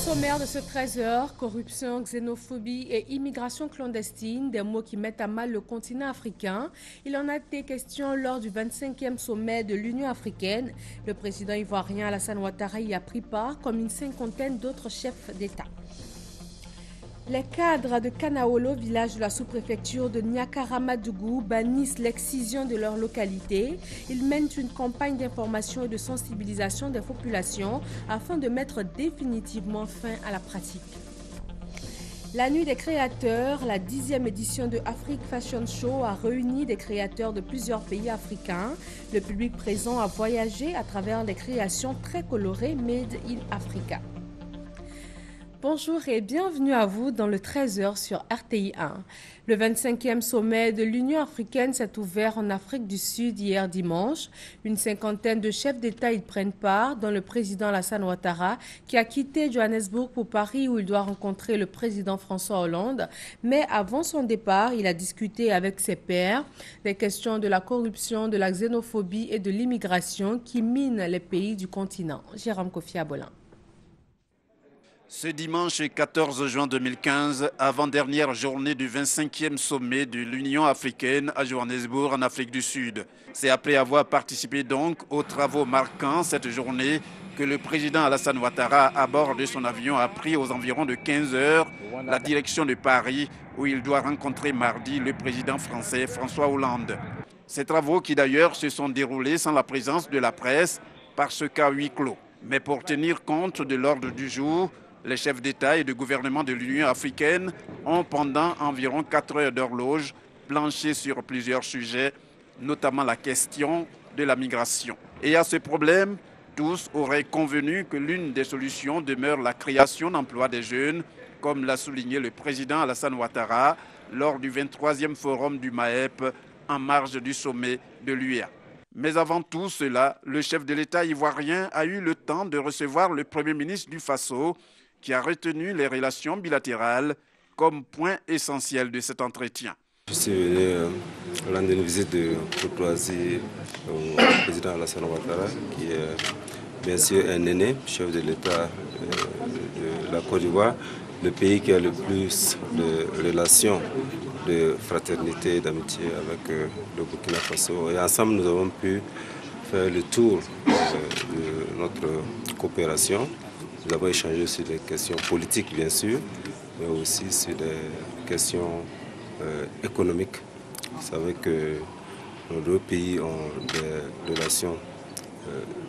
Sommaire de ce 13h, corruption, xénophobie et immigration clandestine, des mots qui mettent à mal le continent africain. Il en a été question lors du 25e sommet de l'Union africaine. Le président ivoirien Alassane Ouattara y a pris part comme une cinquantaine d'autres chefs d'État. Les cadres de Kanaolo, village de la sous-préfecture de Niakaramadougou, bannissent l'excision de leur localité. Ils mènent une campagne d'information et de sensibilisation des populations afin de mettre définitivement fin à la pratique. La Nuit des créateurs, la 10e édition de Afrique Fashion Show, a réuni des créateurs de plusieurs pays africains. Le public présent a voyagé à travers des créations très colorées Made in Africa. Bonjour et bienvenue à vous dans le 13h sur RTI 1. Le 25e sommet de l'Union africaine s'est ouvert en Afrique du Sud hier dimanche. Une cinquantaine de chefs d'État y prennent part, dont le président Alassane Ouattara, qui a quitté Johannesburg pour Paris où il doit rencontrer le président François Hollande. Mais avant son départ, il a discuté avec ses pairs des questions de la corruption, de la xénophobie et de l'immigration qui minent les pays du continent. Jérôme Kofi Abolin. Ce dimanche 14 juin 2015, avant-dernière journée du 25e sommet de l'Union africaine à Johannesburg en Afrique du Sud. C'est après avoir participé donc aux travaux marquant cette journée que le président Alassane Ouattara, à bord de son avion, a pris aux environs de 15 heures la direction de Paris où il doit rencontrer mardi le président français François Hollande. Ces travaux qui d'ailleurs se sont déroulés sans la présence de la presse parce qu'à huis clos. Mais pour tenir compte de l'ordre du jour, les chefs d'État et de gouvernement de l'Union africaine ont pendant environ 4 heures d'horloge planché sur plusieurs sujets, notamment la question de la migration. Et à ce problème, tous auraient convenu que l'une des solutions demeure la création d'emplois des jeunes, comme l'a souligné le président Alassane Ouattara lors du 23e forum du MAEP en marge du sommet de l'UEA. Mais avant tout cela, le chef de l'État ivoirien a eu le temps de recevoir le Premier ministre du Faso, qui a retenu les relations bilatérales comme point essentiel de cet entretien. Je suis venu rendre une visite de courtoisie au président Alassane Ouattara, qui est bien sûr un aîné, chef de l'État de la Côte d'Ivoire, le pays qui a le plus de relations de fraternité et d'amitié avec le Burkina Faso. Et ensemble, nous avons pu faire le tour de notre coopération. Nous avons échangé sur des questions politiques, bien sûr, mais aussi sur des questions économiques. Vous savez que nos deux pays ont des relations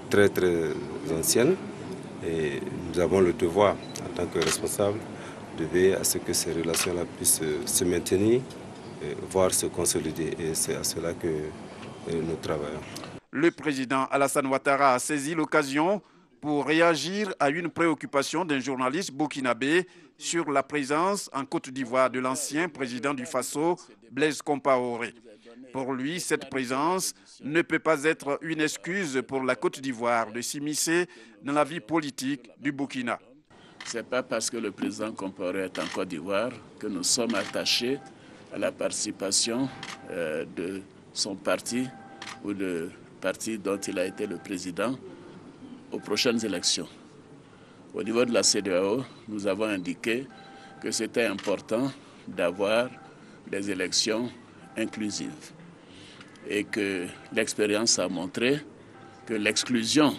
très anciennes et nous avons le devoir, en tant que responsables, de veiller à ce que ces relations-là puissent se maintenir, voire se consolider. Et c'est à cela que nous travaillons. Le président Alassane Ouattara a saisi l'occasion pour réagir à une préoccupation d'un journaliste burkinabé sur la présence en Côte d'Ivoire de l'ancien président du Faso, Blaise Compaoré. Pour lui, cette présence ne peut pas être une excuse pour la Côte d'Ivoire de s'immiscer dans la vie politique du Burkina. Ce n'est pas parce que le président Compaoré est en Côte d'Ivoire que nous sommes attachés à la participation de son parti ou de parti dont il a été le président aux prochaines élections. Au niveau de la CEDEAO, nous avons indiqué que c'était important d'avoir des élections inclusives et que l'expérience a montré que l'exclusion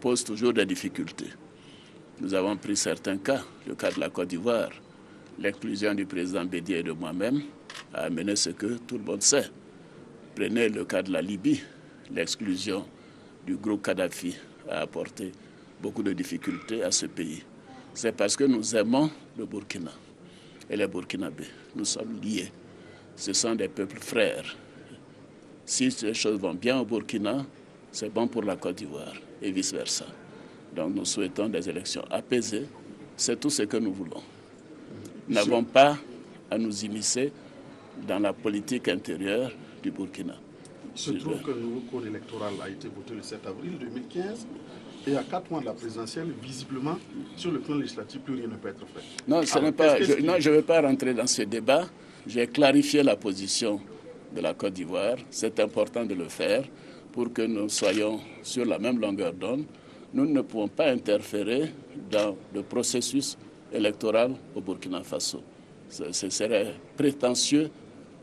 pose toujours des difficultés. Nous avons pris certains cas, le cas de la Côte d'Ivoire. L'exclusion du président Bédié et de moi-même a amené ce que tout le monde sait. Prenez le cas de la Libye, l'exclusion du groupe Kadhafi a apporté beaucoup de difficultés à ce pays. C'est parce que nous aimons le Burkina et les Burkinabés. Nous sommes liés. Ce sont des peuples frères. Si les choses vont bien au Burkina, c'est bon pour la Côte d'Ivoire et vice-versa. Donc nous souhaitons des élections apaisées. C'est tout ce que nous voulons. Nous n'avons pas à nous immiscer dans la politique intérieure du Burkina. Il se trouve que le nouveau code électoral a été voté le 7 avril 2015 et à 4 mois de la présidentielle, visiblement, sur le plan législatif, plus rien ne peut être fait. Non, je ne vais pas rentrer dans ce débat. J'ai clarifié la position de la Côte d'Ivoire. C'est important de le faire pour que nous soyons sur la même longueur d'onde nous ne pouvons pas interférer dans le processus électoral au Burkina Faso. Ce serait prétentieux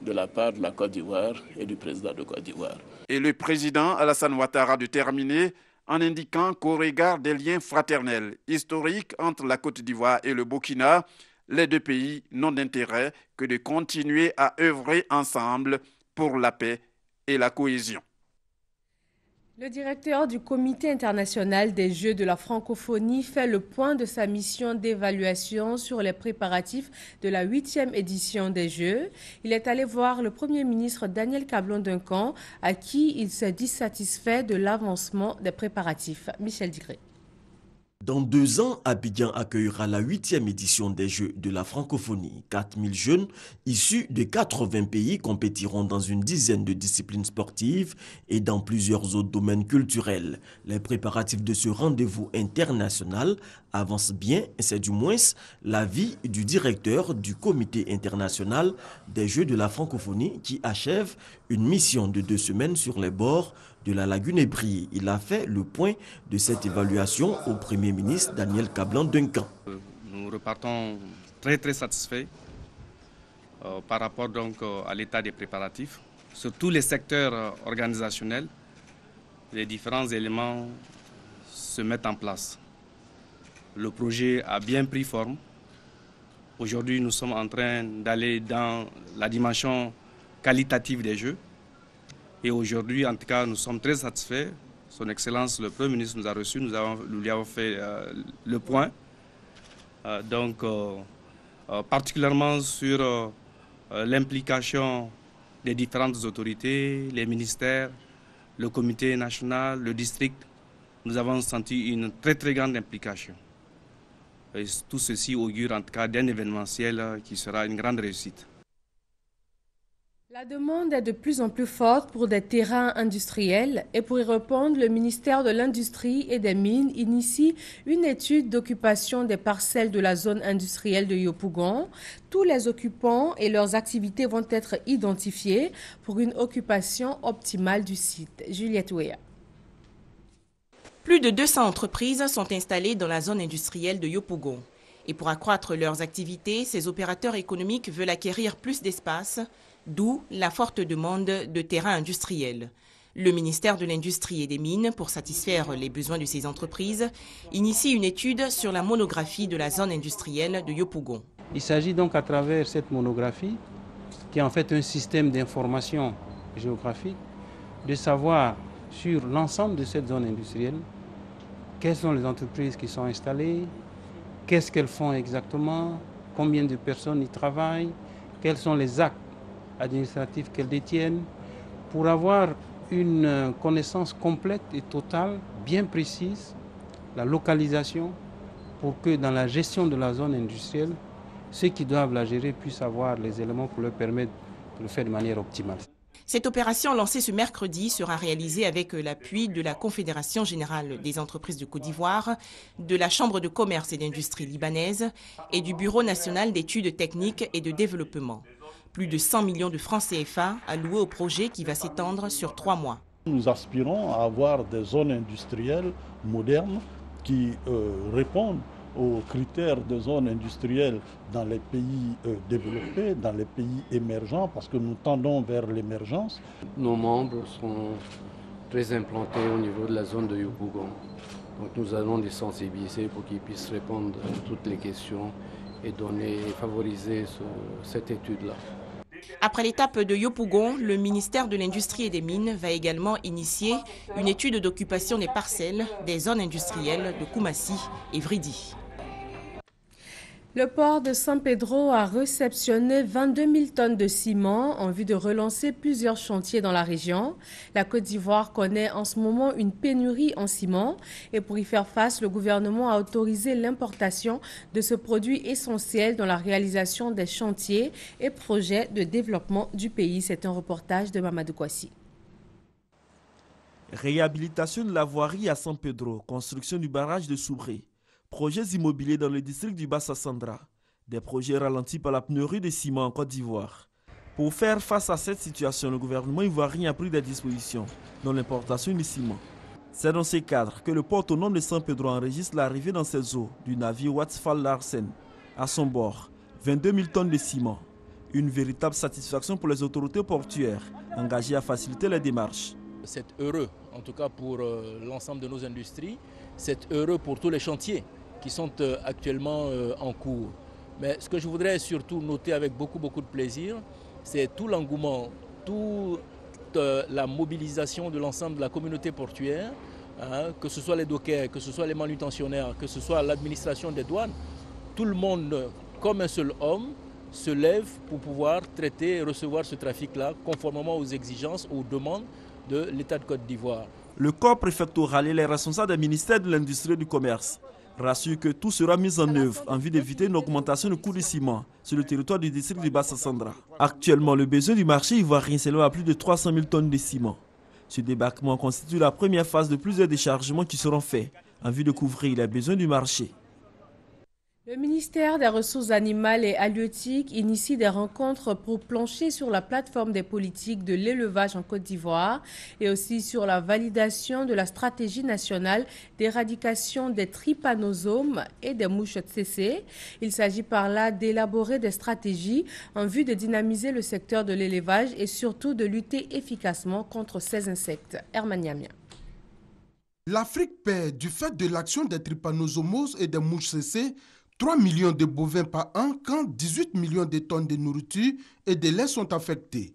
de la part de la Côte d'Ivoire et du président de Côte d'Ivoire. Et le président Alassane Ouattara de terminer en indiquant qu'au regard des liens fraternels historiques entre la Côte d'Ivoire et le Burkina, les deux pays n'ont d'intérêt que de continuer à œuvrer ensemble pour la paix et la cohésion. Le directeur du Comité international des Jeux de la francophonie fait le point de sa mission d'évaluation sur les préparatifs de la 8e édition des Jeux. Il est allé voir le Premier ministre Daniel Cablon-Duncan, à qui il s'est dit satisfait de l'avancement des préparatifs. Michel Digré. Dans 2 ans, Abidjan accueillera la 8e édition des Jeux de la francophonie. 4000 jeunes issus de 80 pays compétiront dans une dizaine de disciplines sportives et dans plusieurs autres domaines culturels. Les préparatifs de ce rendez-vous international avancent bien, c'est du moins l'avis du directeur du Comité international des Jeux de la francophonie qui achève une mission de 2 semaines sur les bords de la lagune Ébrie. Il a fait le point de cette évaluation au Premier ministre Daniel Cablon-Duncan. Nous repartons très satisfaits par rapport donc à l'état des préparatifs. Sur tous les secteurs organisationnels, les différents éléments se mettent en place. Le projet a bien pris forme. Aujourd'hui, nous sommes en train d'aller dans la dimension qualitative des Jeux. Et aujourd'hui, en tout cas, nous sommes très satisfaits. Son Excellence, le Premier ministre, nous a reçus, nous lui avons fait le point. Particulièrement sur l'implication des différentes autorités, les ministères, le comité national, le district. Nous avons senti une très grande implication. Et tout ceci augure en tout cas d'un événementiel qui sera une grande réussite. La demande est de plus en plus forte pour des terrains industriels et pour y répondre, le ministère de l'Industrie et des Mines initie une étude d'occupation des parcelles de la zone industrielle de Yopougon. Tous les occupants et leurs activités vont être identifiés pour une occupation optimale du site. Juliette Ouéa. Plus de 200 entreprises sont installées dans la zone industrielle de Yopougon. Et pour accroître leurs activités, ces opérateurs économiques veulent acquérir plus d'espace, d'où la forte demande de terrains industriels. Le ministère de l'Industrie et des Mines, pour satisfaire les besoins de ces entreprises, initie une étude sur la monographie de la zone industrielle de Yopougon. Il s'agit donc à travers cette monographie, qui est en fait un système d'information géographique, de savoir sur l'ensemble de cette zone industrielle, quelles sont les entreprises qui sont installées, qu'est-ce qu'elles font exactement, combien de personnes y travaillent, quels sont les actes administratifs qu'elles détiennent, pour avoir une connaissance complète et totale, bien précise, la localisation, pour que dans la gestion de la zone industrielle, ceux qui doivent la gérer puissent avoir les éléments pour leur permettre de le faire de manière optimale. Cette opération lancée ce mercredi sera réalisée avec l'appui de la Confédération générale des entreprises de Côte d'Ivoire, de la Chambre de commerce et d'industrie libanaise et du Bureau national d'études techniques et de développement. Plus de 100 millions de francs CFA alloués au projet qui va s'étendre sur 3 mois. Nous aspirons à avoir des zones industrielles modernes qui répondent aux critères de zones industrielles dans les pays développés, dans les pays émergents, parce que nous tendons vers l'émergence. Nos membres sont très implantés au niveau de la zone de Yopougon. Donc nous allons les sensibiliser pour qu'ils puissent répondre à toutes les questions et favoriser cette étude-là. Après l'étape de Yopougon, le ministère de l'Industrie et des Mines va également initier une étude d'occupation des parcelles des zones industrielles de Koumassi et Vridi. Le port de San Pedro a réceptionné 22 000 tonnes de ciment en vue de relancer plusieurs chantiers dans la région. La Côte d'Ivoire connaît en ce moment une pénurie en ciment et pour y faire face, le gouvernement a autorisé l'importation de ce produit essentiel dans la réalisation des chantiers et projets de développement du pays. C'est un reportage de Mamadou Kouassi. Réhabilitation de la voirie à San Pedro, construction du barrage de Soubré. Projets immobiliers dans le district du Bassa-Sandra. Des projets ralentis par la pénurie de ciment en Côte d'Ivoire. Pour faire face à cette situation, le gouvernement ivoirien a pris des dispositions, dont l'importation du ciment. C'est dans ces cadres que le port autonome de San Pedro enregistre l'arrivée dans ses eaux du navire Watsfall Larsen. À son bord, 22 000 tonnes de ciment. Une véritable satisfaction pour les autorités portuaires, engagées à faciliter les démarches. C'est heureux, en tout cas pour l'ensemble de nos industries. C'est heureux pour tous les chantiers qui sont actuellement en cours. Mais ce que je voudrais surtout noter avec beaucoup de plaisir, c'est tout l'engouement, toute la mobilisation de l'ensemble de la communauté portuaire, que ce soit les dockers, que ce soit les manutentionnaires, que ce soit l'administration des douanes. Tout le monde, comme un seul homme, se lève pour pouvoir traiter et recevoir ce trafic-là conformément aux exigences, aux demandes de l'État de Côte d'Ivoire. Le corps préfectoral et les responsables des ministères de l'Industrie et du Commerce rassurent que tout sera mis en œuvre en vue d'éviter une augmentation du coût du ciment sur le territoire du district du Bassa-Sandra. Actuellement, le besoin du marché ivoirien s'élève à plus de 300 000 tonnes de ciment. Ce débarquement constitue la première phase de plusieurs déchargements qui seront faits en vue de couvrir les besoins du marché. Le ministère des Ressources animales et halieutiques initie des rencontres pour plancher sur la plateforme des politiques de l'élevage en Côte d'Ivoire et aussi sur la validation de la stratégie nationale d'éradication des trypanosomes et des mouches tsetse. Il s'agit par là d'élaborer des stratégies en vue de dynamiser le secteur de l'élevage et surtout de lutter efficacement contre ces insectes. Herman Yamia. L'Afrique perd du fait de l'action des trypanosomoses et des mouches tsetse 3 millions de bovins par an quand 18 millions de tonnes de nourriture et de lait sont affectés.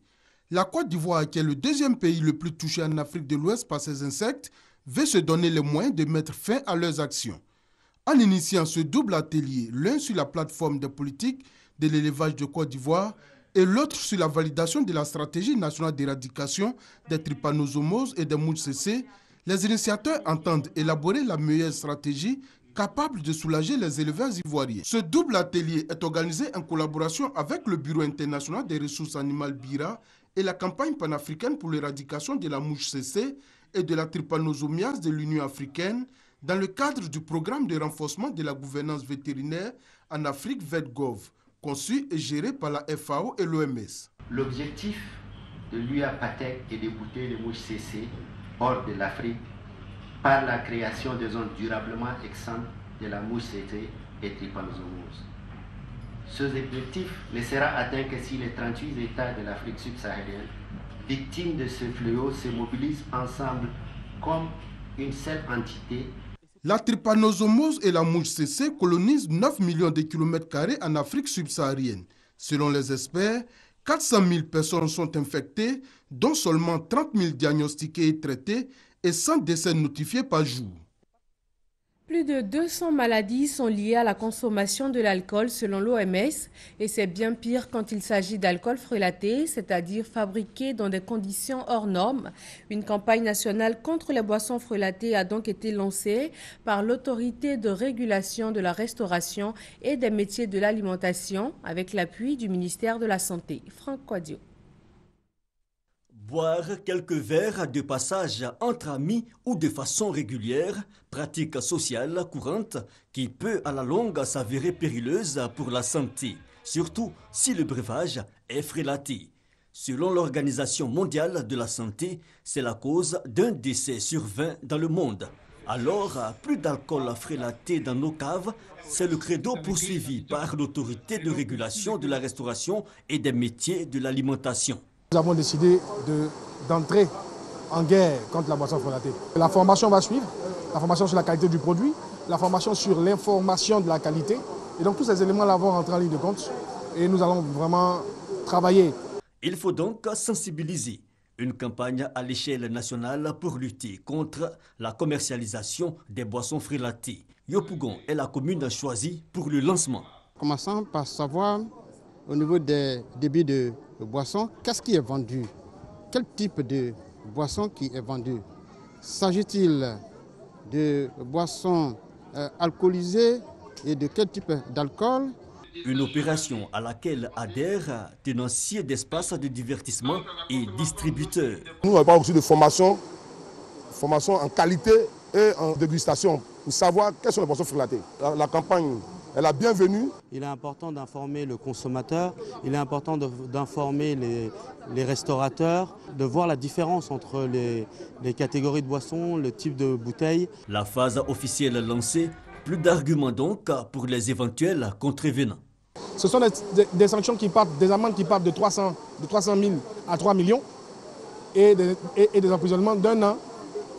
La Côte d'Ivoire, qui est le deuxième pays le plus touché en Afrique de l'Ouest par ces insectes, veut se donner les moyens de mettre fin à leurs actions. En initiant ce double atelier, l'un sur la plateforme des politiques de l'élevage de Côte d'Ivoire et l'autre sur la validation de la stratégie nationale d'éradication des trypanosomoses et des mouches tsetse, les initiateurs entendent élaborer la meilleure stratégie capable de soulager les éleveurs ivoiriens. Ce double atelier est organisé en collaboration avec le Bureau international des ressources animales BIRA et la campagne panafricaine pour l'éradication de la mouche tsetse et de la trypanosomiase de l'Union africaine dans le cadre du programme de renforcement de la gouvernance vétérinaire en Afrique VETGOV, conçu et géré par la FAO et l'OMS. L'objectif de l'UAPATEC est d'écouter les mouches tsetse hors de l'Afrique par la création de zones durablement exemptes de la mouche tsetse et trypanosomose. Ce objectif ne sera atteint que si les 38 États de l'Afrique subsaharienne, victimes de ce fléau, se mobilisent ensemble comme une seule entité. La trypanosomose et la mouche tsetse colonisent 9 millions de kilomètres carrés en Afrique subsaharienne. Selon les experts, 400 000 personnes sont infectées, dont seulement 30 000 diagnostiquées et traitées, et 100 décès notifiés par jour. Plus de 200 maladies sont liées à la consommation de l'alcool selon l'OMS et c'est bien pire quand il s'agit d'alcool frelaté, c'est-à-dire fabriqué dans des conditions hors normes. Une campagne nationale contre les boissons frelatées a donc été lancée par l'autorité de régulation de la restauration et des métiers de l'alimentation avec l'appui du ministère de la Santé. Franck Quadio. Boire quelques verres de passage entre amis ou de façon régulière, pratique sociale courante qui peut à la longue s'avérer périleuse pour la santé, surtout si le breuvage est frélaté. Selon l'Organisation mondiale de la santé, c'est la cause d'un décès sur 20 dans le monde. Alors, plus d'alcool frélaté dans nos caves, c'est le credo poursuivi par l'autorité de régulation de la restauration et des métiers de l'alimentation. Nous avons décidé d'entrer en guerre contre la boisson frelatée. La formation va suivre, la formation sur la qualité du produit, la formation sur l'information de la qualité. Et donc tous ces éléments-là vont rentrer en ligne de compte et nous allons vraiment travailler. Il faut donc sensibiliser. Une campagne à l'échelle nationale pour lutter contre la commercialisation des boissons frelatées. Yopougon est la commune choisie pour le lancement. Commençons par savoir au niveau des débits de boissons, qu'est-ce qui est vendu? Quel type de boisson qui est vendu? S'agit-il de boissons alcoolisées et de quel type d'alcool? Une opération à laquelle adhèrent tenanciers d'espaces de divertissement et distributeurs. Nous avons aussi de formation en qualité et en dégustation pour savoir quelles sont les boissons frelatées. La campagne est la bienvenue. Il est important d'informer le consommateur, il est important d'informer les restaurateurs, de voir la différence entre les catégories de boissons, le type de bouteilles. La phase officielle lancée, plus d'arguments donc pour les éventuels contrevenants. Ce sont des sanctions qui partent, des amendes qui partent de 300 000 à 3 millions et des emprisonnements d'1 an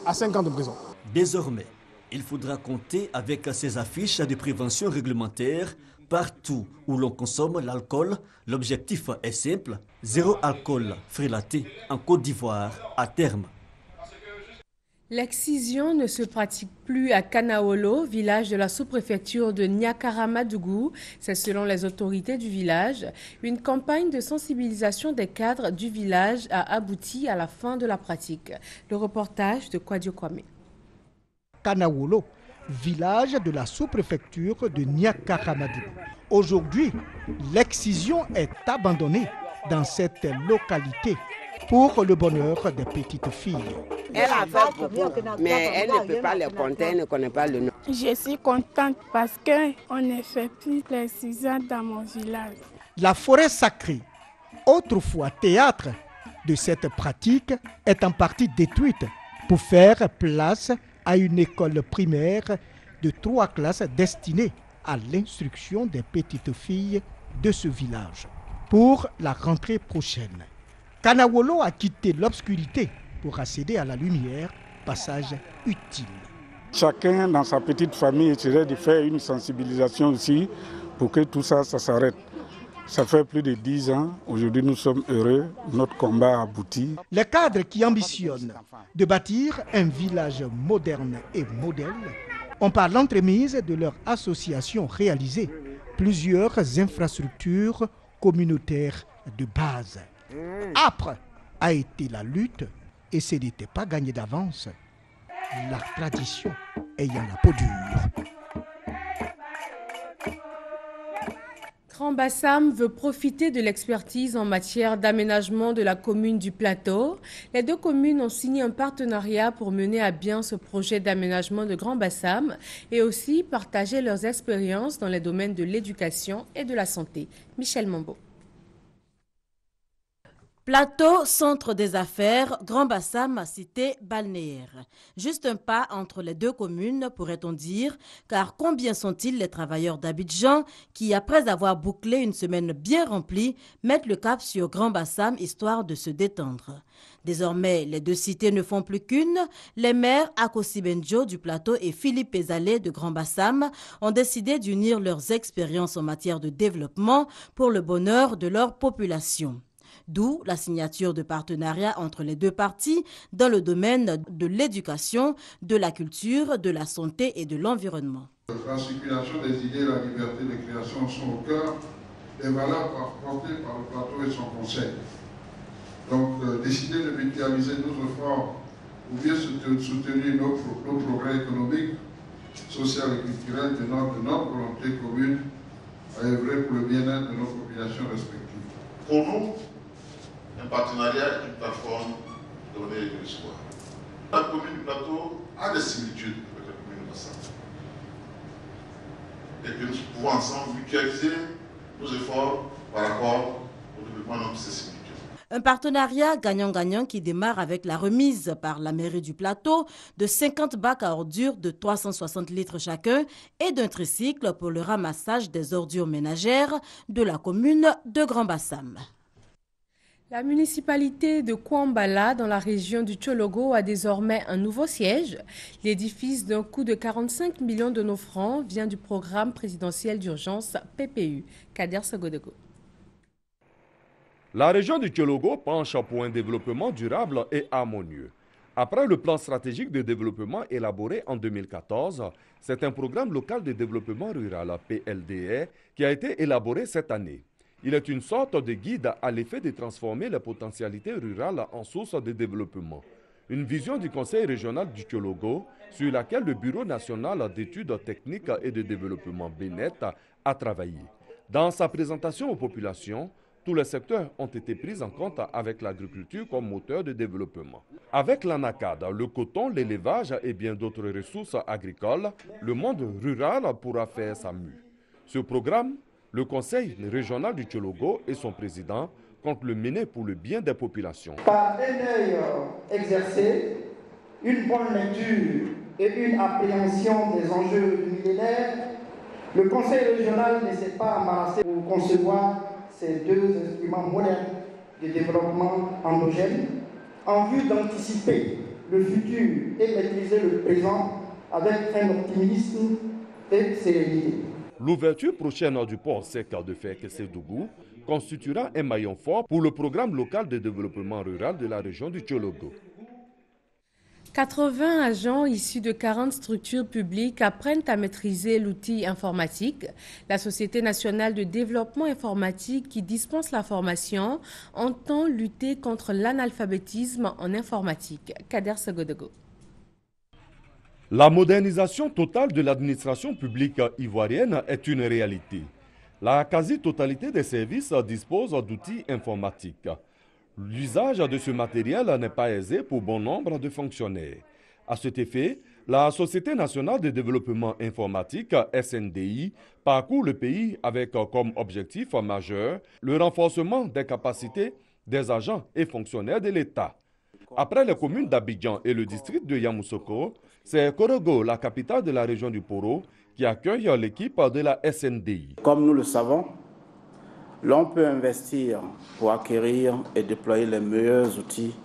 à 5 ans de prison. Désormais, il faudra compter avec ces affiches de prévention réglementaire partout où l'on consomme l'alcool. L'objectif est simple, 0 alcool frélaté en Côte d'Ivoire à terme. L'excision ne se pratique plus à Kanaolo, village de la sous-préfecture de Niakaramadougou. C'est selon les autorités du village. Une campagne de sensibilisation des cadres du village a abouti à la fin de la pratique. Le reportage de Kwadio Kwame. Kanaolo, village de la sous-préfecture de Niakaramadougou. Aujourd'hui, l'excision est abandonnée dans cette localité pour le bonheur des petites filles. Elle a fait beaucoup, mais elle ne peut pas les compter, elle ne connaît pas le nom. Je suis contente parce qu'on ne fait plus l'excision dans mon village. La forêt sacrée, autrefois théâtre de cette pratique, est en partie détruite pour faire place à une école primaire de 3 classes destinée à l'instruction des petites filles de ce village. Pour la rentrée prochaine, Kanaolo a quitté l'obscurité pour accéder à la lumière, passage utile. Chacun dans sa petite famille essaierait de faire une sensibilisation aussi pour que tout ça s'arrête. Ça fait plus de 10 ans, aujourd'hui nous sommes heureux, notre combat a abouti. Les cadres qui ambitionnent de bâtir un village moderne et modèle ont par l'entremise de leur association réalisé plusieurs infrastructures communautaires de base. Âpre a été la lutte et ce n'était pas gagné d'avance, la tradition ayant la peau dure. Grand Bassam veut profiter de l'expertise en matière d'aménagement de la commune du Plateau. Les deux communes ont signé un partenariat pour mener à bien ce projet d'aménagement de Grand Bassam et aussi partager leurs expériences dans les domaines de l'éducation et de la santé. Michel Mambo. Plateau, centre des affaires, Grand Bassam, cité balnéaire. Juste un pas entre les deux communes, pourrait-on dire, car combien sont-ils les travailleurs d'Abidjan qui, après avoir bouclé une semaine bien remplie, mettent le cap sur Grand Bassam histoire de se détendre. Désormais, les deux cités ne font plus qu'une. Les maires Akossi Benjo du Plateau et Philippe Ezalé de Grand Bassam ont décidé d'unir leurs expériences en matière de développement pour le bonheur de leur population. D'où la signature de partenariat entre les deux parties dans le domaine de l'éducation, de la culture, de la santé et de l'environnement. La circulation des idées et la liberté de création sont au cœur des valeurs portées par le Plateau et son conseil. Donc, décider de mutualiser nos efforts ou bien soutenir nos progrès économiques, sociaux et culturels de notre volonté commune à œuvrer pour le bien-être de nos populations respectives. Pour nous, un partenariat est une plateforme donnée et de recevoir. La commune du Plateau a des similitudes avec la commune de Bassam. Et que nous pouvons ensemble mutualiser nos efforts par rapport au développement de ces similitudes. Un partenariat gagnant-gagnant qui démarre avec la remise par la mairie du Plateau de 50 bacs à ordures de 360 litres chacun et d'un tricycle pour le ramassage des ordures ménagères de la commune de Grand Bassam. La municipalité de Kouambala, dans la région du Tchologo, a désormais un nouveau siège. L'édifice d'un coût de 45 millions de nos francs vient du programme présidentiel d'urgence PPU. Kader Sagodego. La région du Tchologo penche pour un développement durable et harmonieux. Après le plan stratégique de développement élaboré en 2014, c'est un programme local de développement rural, PLDR, qui a été élaboré cette année. Il est une sorte de guide à l'effet de transformer les potentialités rurales en source de développement. Une vision du Conseil régional du Tchologo sur laquelle le Bureau national d'études techniques et de développement BNET a travaillé. Dans sa présentation aux populations, tous les secteurs ont été pris en compte avec l'agriculture comme moteur de développement. Avec l'anacade, le coton, l'élevage et bien d'autres ressources agricoles, le monde rural pourra faire sa mue. Ce programme, le Conseil régional du Tchologo et son président comptent le mener pour le bien des populations. Par un œil exercé, une bonne lecture et une appréhension des enjeux du millénaire, le Conseil régional ne s'est pas embarrassé pour concevoir ces deux instruments modernes de développement endogène en vue d'anticiper le futur et maîtriser le présent avec un optimisme et sérénité. L'ouverture prochaine du port sec de Fek-Sédougou constituera un maillon fort pour le programme local de développement rural de la région du Tchologo. 80 agents issus de 40 structures publiques apprennent à maîtriser l'outil informatique. La Société nationale de développement informatique qui dispense la formation entend lutter contre l'analphabétisme en informatique. Kader Segodego. La modernisation totale de l'administration publique ivoirienne est une réalité. La quasi-totalité des services dispose d'outils informatiques. L'usage de ce matériel n'est pas aisé pour bon nombre de fonctionnaires. À cet effet, la Société nationale de développement informatique, SNDI, parcourt le pays avec comme objectif majeur le renforcement des capacités des agents et fonctionnaires de l'État. Après les communes d'Abidjan et le district de Yamoussoukro, c'est Korogo, la capitale de la région du Poro, qui accueille l'équipe de la SNDI. Comme nous le savons, l'on peut investir pour acquérir et déployer les meilleurs outils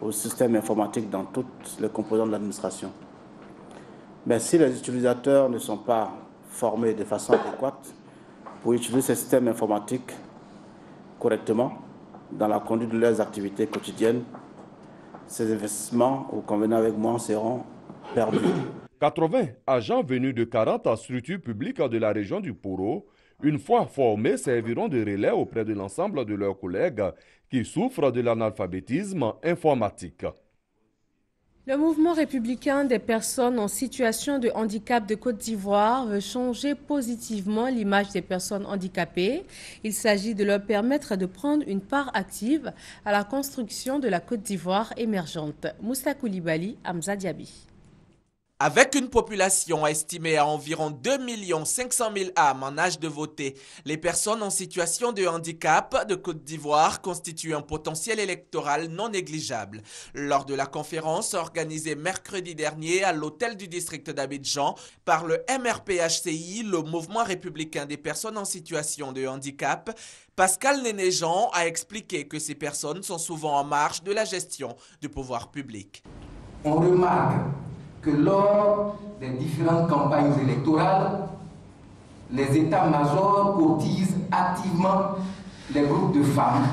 au système informatique dans toutes les composantes de l'administration. Mais si les utilisateurs ne sont pas formés de façon adéquate pour utiliser ces systèmes informatiques correctement dans la conduite de leurs activités quotidiennes, ces investissements, vous convenez avec moi, seront perdus. 80 agents venus de 40 structures publiques de la région du Poro, une fois formés, serviront de relais auprès de l'ensemble de leurs collègues qui souffrent de l'analphabétisme informatique. Le mouvement républicain des personnes en situation de handicap de Côte d'Ivoire veut changer positivement l'image des personnes handicapées. Il s'agit de leur permettre de prendre une part active à la construction de la Côte d'Ivoire émergente. Moussa Koulibaly, Hamza Diaby. Avec une population estimée à environ 2 500 000 âmes en âge de voter, les personnes en situation de handicap de Côte d'Ivoire constituent un potentiel électoral non négligeable. Lors de la conférence organisée mercredi dernier à l'hôtel du district d'Abidjan par le MRPHCI, le mouvement républicain des personnes en situation de handicap, Pascal Néné-Jean a expliqué que ces personnes sont souvent en marge de la gestion du pouvoir public. On remarque que lors des différentes campagnes électorales, les états-majors cotisent activement les groupes de femmes,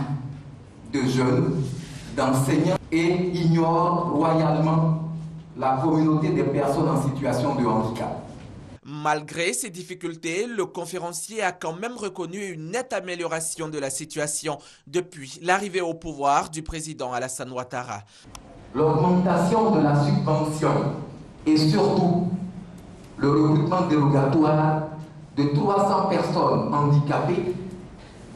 de jeunes, d'enseignants et ignorent royalement la communauté des personnes en situation de handicap. Malgré ces difficultés, le conférencier a quand même reconnu une nette amélioration de la situation depuis l'arrivée au pouvoir du président Alassane Ouattara. L'augmentation de la subvention et surtout le recrutement dérogatoire de 300 personnes handicapées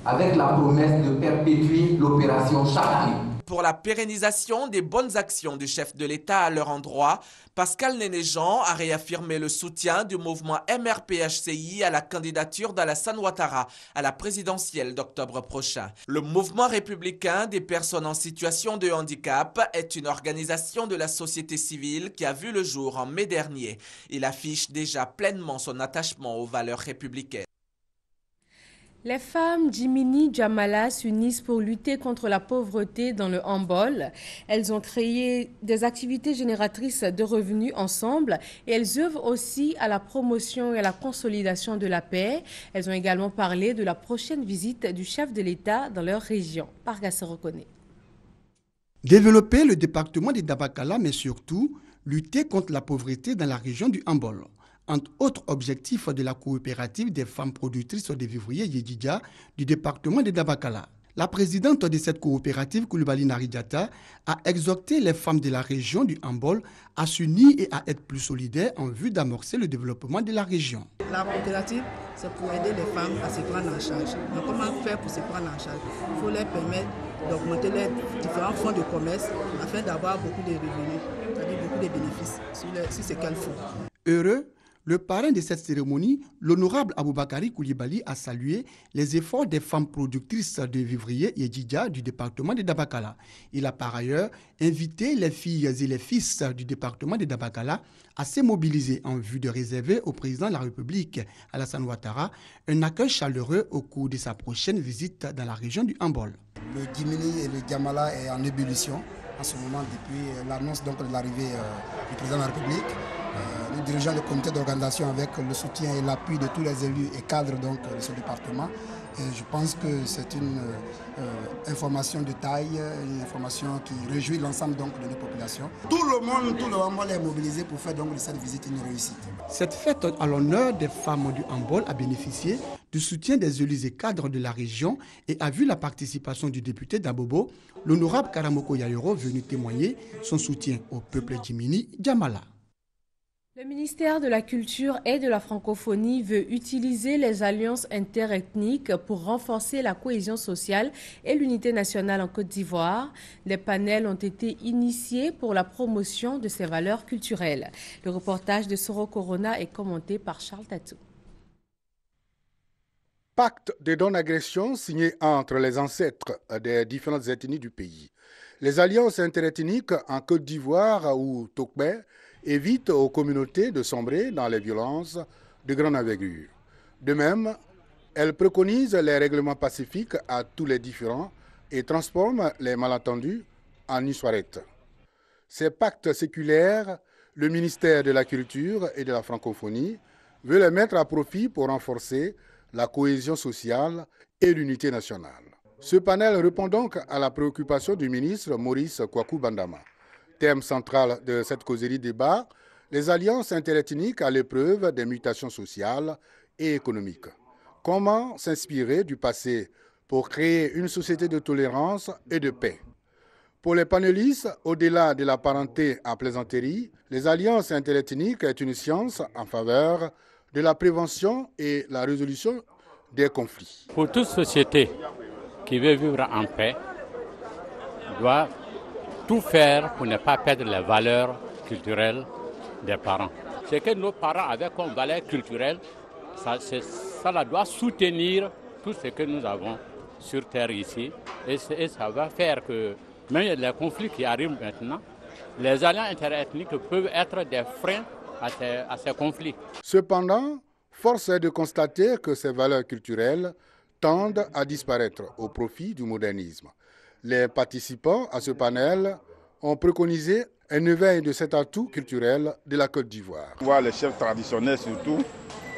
avec la promesse de perpétuer l'opération chaque année. Pour la pérennisation des bonnes actions du chef de l'État à leur endroit, Pascal Néné-Jean a réaffirmé le soutien du mouvement MRPHCI à la candidature d'Alassane Ouattara à la présidentielle d'octobre prochain. Le mouvement républicain des personnes en situation de handicap est une organisation de la société civile qui a vu le jour en mai dernier. Il affiche déjà pleinement son attachement aux valeurs républicaines. Les femmes Jimini Djamala s'unissent pour lutter contre la pauvreté dans le handball. Elles ont créé des activités génératrices de revenus ensemble et elles œuvrent aussi à la promotion et à la consolidation de la paix. Elles ont également parlé de la prochaine visite du chef de l'État dans leur région. Pargasse reconnaît. Développer le département de Dabakala, mais surtout lutter contre la pauvreté dans la région du handball. Entre autres objectifs de la coopérative des femmes productrices de vivriers Yedidja du département de Dabakala. La présidente de cette coopérative, Koulibaly Naridjata, a exhorté les femmes de la région du handball à s'unir et à être plus solidaires en vue d'amorcer le développement de la région. La coopérative, c'est pour aider les femmes à se prendre en charge. Mais comment faire pour se prendre en charge? Il faut leur permettre d'augmenter les différents fonds de commerce afin d'avoir beaucoup de revenus, c'est-à-dire beaucoup de bénéfices sur ce qu'elles font. Heureux, Le parrain de cette cérémonie, l'honorable Aboubakari Koulibaly, a salué les efforts des femmes productrices de vivriers Yedjidja du département de Dabakala. Il a par ailleurs invité les filles et les fils du département de Dabakala à se mobiliser en vue de réserver au président de la République, Alassane Ouattara, un accueil chaleureux au cours de sa prochaine visite dans la région du Hambol. Le Djimini et le Djamala est en ébullition en ce moment depuis l'annonce de l'arrivée du président de la République. Nous dirigeons le comité d'organisation avec le soutien et l'appui de tous les élus et cadres de ce département. Et je pense que c'est une information de taille, une information qui réjouit l'ensemble de nos populations. Tout le monde est mobilisé pour faire de cette visite une réussite. Cette fête à l'honneur des femmes du Hambol a bénéficié du soutien des élus et cadres de la région et a vu la participation du député d'Abobo, l'honorable Karamoko Yayoro, venu témoigner son soutien au peuple Djimini Djamala. Le ministère de la Culture et de la Francophonie veut utiliser les alliances interethniques pour renforcer la cohésion sociale et l'unité nationale en Côte d'Ivoire. Des panels ont été initiés pour la promotion de ces valeurs culturelles. Le reportage de Soro Corona est commenté par Charles Tatou. Pacte de non-agression signé entre les ancêtres des différentes ethnies du pays. Les alliances interethniques en Côte d'Ivoire ou Tokbé évitent aux communautés de sombrer dans les violences de grande envergure. De même, elles préconisent les règlements pacifiques à tous les différends et transforment les malentendus en histoire-rette. Ces pactes séculaires, le ministère de la Culture et de la Francophonie veut les mettre à profit pour renforcer la cohésion sociale et l'unité nationale. Ce panel répond donc à la préoccupation du ministre Maurice Kwaku Bandama. Thème central de cette causerie débat, les alliances interethniques à l'épreuve des mutations sociales et économiques. Comment s'inspirer du passé pour créer une société de tolérance et de paix? Pour les panélistes, au-delà de la parenté en plaisanterie, les alliances interethniques est une science en faveur de la prévention et la résolution des conflits. Pour toute société qui veut vivre en paix, doit tout faire pour ne pas perdre les valeurs culturelles des parents. Ce que nos parents avaient comme valeurs culturelles, ça doit soutenir tout ce que nous avons sur terre ici. Et ça va faire que, même les conflits qui arrivent maintenant, les alliances interethniques peuvent être des freins à ces conflits. Cependant, force est de constater que ces valeurs culturelles tendent à disparaître au profit du modernisme. Les participants à ce panel ont préconisé un éveil de cet atout culturel de la Côte d'Ivoire. Voir les chefs traditionnels surtout,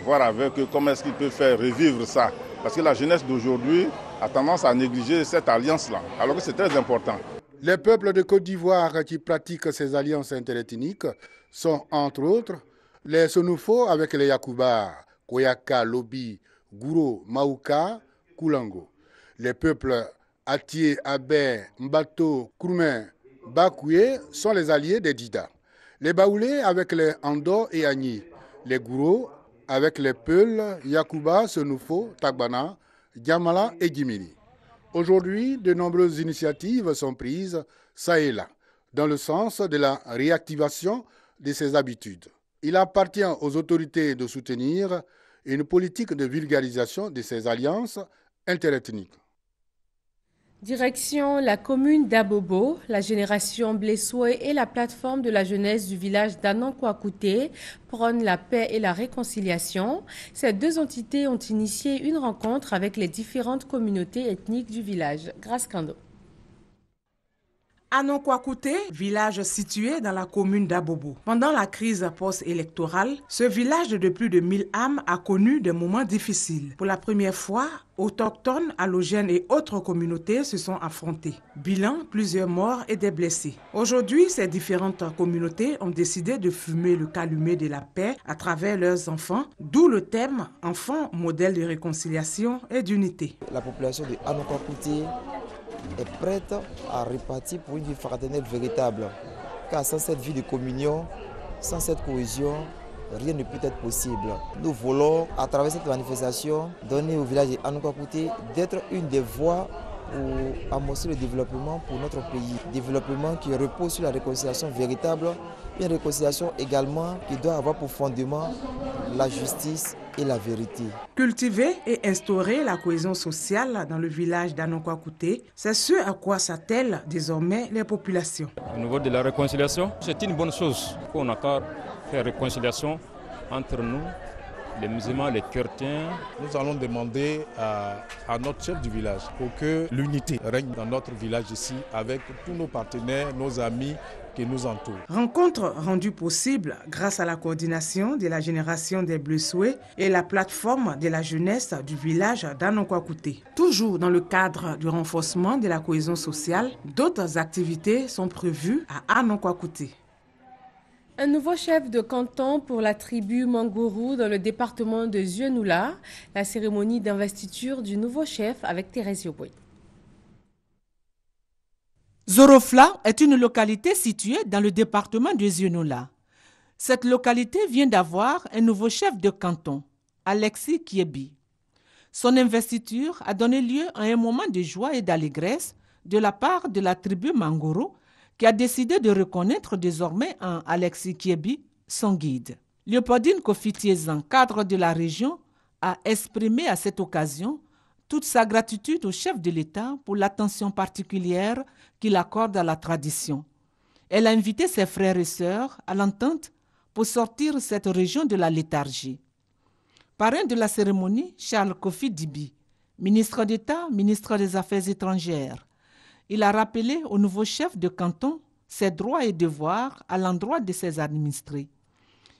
voir avec eux comment est-ce qu'ils peuvent faire revivre ça. Parce que la jeunesse d'aujourd'hui a tendance à négliger cette alliance-là, alors que c'est très important. Les peuples de Côte d'Ivoire qui pratiquent ces alliances interethniques sont, entre autres, les Sonofo avec les Yakouba, Koyaka, Lobi, Gouro, Maouka, Koulango. Les peuples Atié, Abé, Mbato, Kroumen, Bakoué sont les alliés des Dida. Les Baoulés avec les Ando et Agni. Les Gouro avec les Peuls, Yakouba, Sonofo, Tagbana, Djamala et Djimini. Aujourd'hui, de nombreuses initiatives sont prises, ça et là, dans le sens de la réactivation de ces habitudes. Il appartient aux autorités de soutenir une politique de vulgarisation de ces alliances interethniques. Direction la commune d'Abobo, la génération Blessoué et la plateforme de la jeunesse du village d'Anankouakouté prônent la paix et la réconciliation. Ces deux entités ont initié une rencontre avec les différentes communautés ethniques du village. Grâce Kando. Anankouakouté, village situé dans la commune d'Abobo. Pendant la crise post-électorale, ce village de plus de 1000 âmes a connu des moments difficiles. Pour la première fois, autochtones, allogènes et autres communautés se sont affrontés. Bilan, plusieurs morts et des blessés. Aujourd'hui, ces différentes communautés ont décidé de fumer le calumet de la paix à travers leurs enfants, d'où le thème « Enfants, modèle de réconciliation et d'unité ». La population de Anankouakouté est prête à repartir pour une vie fraternelle véritable. Car sans cette vie de communion, sans cette cohésion, rien ne peut être possible. Nous voulons, à travers cette manifestation, donner au village d'Anankouakouté d'être une des voix pour amorcer le développement pour notre pays. Développement qui repose sur la réconciliation véritable, une réconciliation également qui doit avoir pour fondement la justice et la vérité. Cultiver et instaurer la cohésion sociale dans le village d'Anokwakouté, c'est ce à quoi s'attellent désormais les populations. Au niveau de la réconciliation, c'est une bonne chose qu'on a qu'à faire réconciliation entre nous, les musulmans, les chrétiens. Nous allons demander à notre chef du village pour que l'unité règne dans notre village ici avec tous nos partenaires, nos amis qui nous entourent. Rencontre rendue possible grâce à la coordination de la génération des Bleussoués et la plateforme de la jeunesse du village d'Anokwakouté. Toujours dans le cadre du renforcement de la cohésion sociale, d'autres activités sont prévues à Anokwakouté. Un nouveau chef de canton pour la tribu Mangourou dans le département de Zieunula. La cérémonie d'investiture du nouveau chef avec Thérèse Yoboué. Zorofla est une localité située dans le département de Zieunula. Cette localité vient d'avoir un nouveau chef de canton, Alexis Kiebi. Son investiture a donné lieu à un moment de joie et d'allégresse de la part de la tribu Mangourou, qui a décidé de reconnaître désormais en Alexis Kiebi son guide. Léopoldine Kofi-Tiezan, cadre de la région, a exprimé à cette occasion toute sa gratitude au chef de l'État pour l'attention particulière qu'il accorde à la tradition. Elle a invité ses frères et sœurs à l'entente pour sortir cette région de la léthargie. Parrain de la cérémonie, Charles Kofi Dibi, ministre d'État, ministre des Affaires étrangères. Il a rappelé au nouveau chef de canton ses droits et devoirs à l'endroit de ses administrés.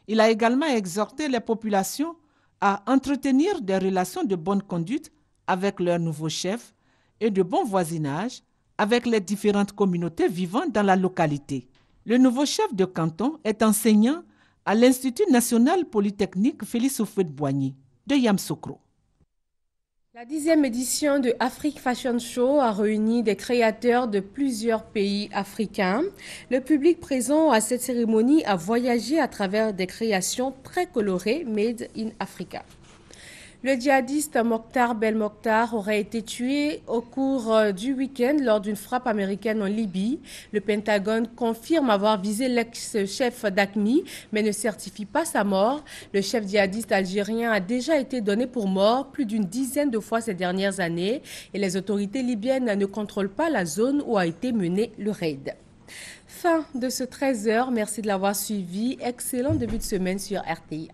Il a également exhorté les populations à entretenir des relations de bonne conduite avec leur nouveau chef et de bon voisinage avec les différentes communautés vivant dans la localité. Le nouveau chef de canton est enseignant à l'Institut national polytechnique Félix Houphouët-Boigny de Yamoussoukro. La 10e édition de Afrique Fashion Show a réuni des créateurs de plusieurs pays africains. Le public présent à cette cérémonie a voyagé à travers des créations très colorées made in Africa. Le djihadiste Mokhtar Belmokhtar aurait été tué au cours du week-end lors d'une frappe américaine en Libye. Le Pentagone confirme avoir visé l'ex-chef d'AQMI, mais ne certifie pas sa mort. Le chef djihadiste algérien a déjà été donné pour mort plus d'une dizaine de fois ces dernières années et les autorités libyennes ne contrôlent pas la zone où a été mené le raid. Fin de ce 13h. Merci de l'avoir suivi. Excellent début de semaine sur RTI1.